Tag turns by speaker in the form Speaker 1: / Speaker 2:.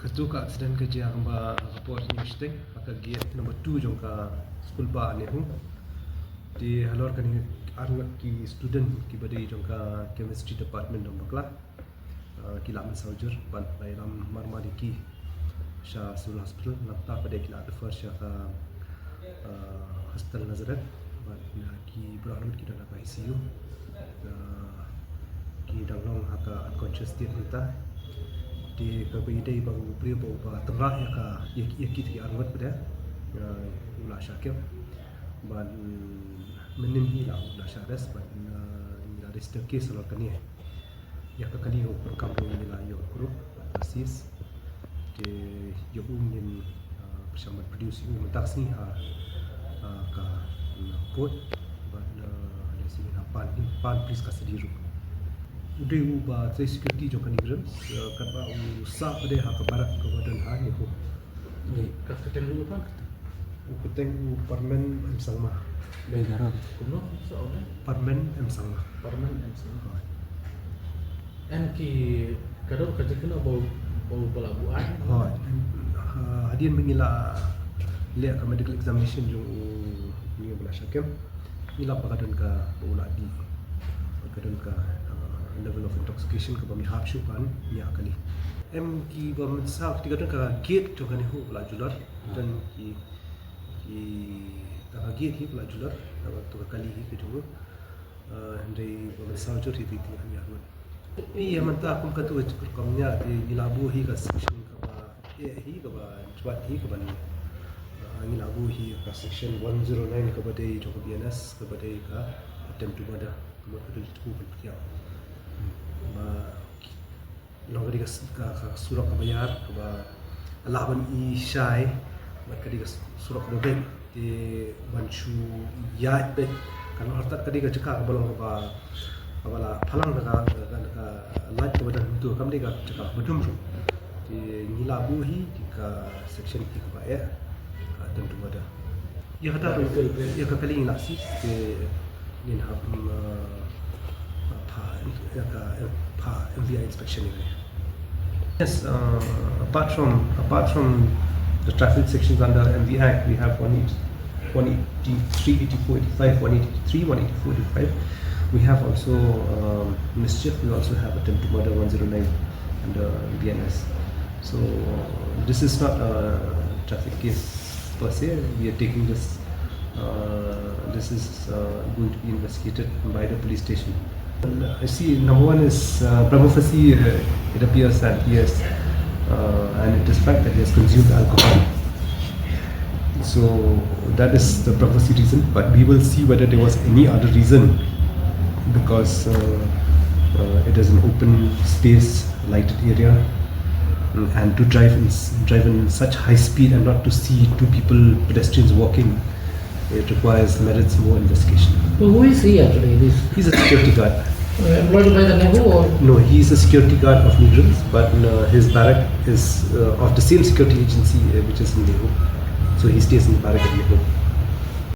Speaker 1: Ketua accident kerja hamba report ni mistake maka gate number 2 jongka school ba Nehu di halor kan arngat ki student ki badi jongka chemistry department dong bakla ki lam saujur ban lam marmari ki sha sul hospital nakta pada ki ada first sha hospital nazaret ban ki berarut ki dalam ICU ki dalam haka unconscious state kita di kebeidai baru beliau bawa terah ya kita ki arwat pada ulah syakir ban menin hilang ulah syadas ban ila register case kalau kani ya kali perkam ila yo group asis de yo ingin bersama produce mentaksi ka put ban ada sini pan please kasih udah ubah saya security jo kan igran kan ba usah pada hak barat ke badan ha ni ho ni ka keteng lu apa keteng parmen em Samla
Speaker 2: dari darah
Speaker 1: kuno soalnya parmen em Samla
Speaker 2: en ki kadang kerja kena bau pelabuhan
Speaker 1: hadian mengila lihat ke medical examination jo ni bela syakem ila bagadan ka bola di bagadan ka level of intoxication ke bami hap syupan ya kali ki bam sa ketika ka gate to kan hu la jular dan ki ka gate hi la jular to kali hi ke tu ndai bam sa jo ti ya iya manta kum ka tu kamnya di labu hi ka section ka ba hi ka ba chwat hi ka ban ni labu hi ka section 109 ka ba dei to BNS ka ba dei ka attempt to murder ka ba tu ya long kadi ka surat kabayar ba laban I syai mat kadi ka surat dobek di banchu yat be kan harta kadi ka cakap balong ba bala phalang ka light ka badan tu kam di ka cakap bedum di nilabu hi di ka section ki ka ya tentu ada ya kata ya ka kali nasi di nin hab MVI inspection. Yes, apart from the traffic sections under MVI, we have 183, 84, 85, 183, 184, 85. We have also mischief. We also have attempt to murder 109 under BNS. So this is not a traffic case per se. We are taking this. This is going to be investigated by the police station. I see number one is prima facie it appears that he has and it is fact that he has consumed alcohol, so that is the prima facie reason, but we will see whether there was any other reason, because it is an open space, lighted area, and to drive in such high speed and not to see two pedestrians walking, it requires merits more investigation.
Speaker 2: So who is he actually?
Speaker 1: He's a security guard.
Speaker 2: Employed by the Nehu or?
Speaker 1: No, he's a security guard of Migrants, but his barrack is of the same security agency which is in Nehu. So he stays in the barrack at Nehu.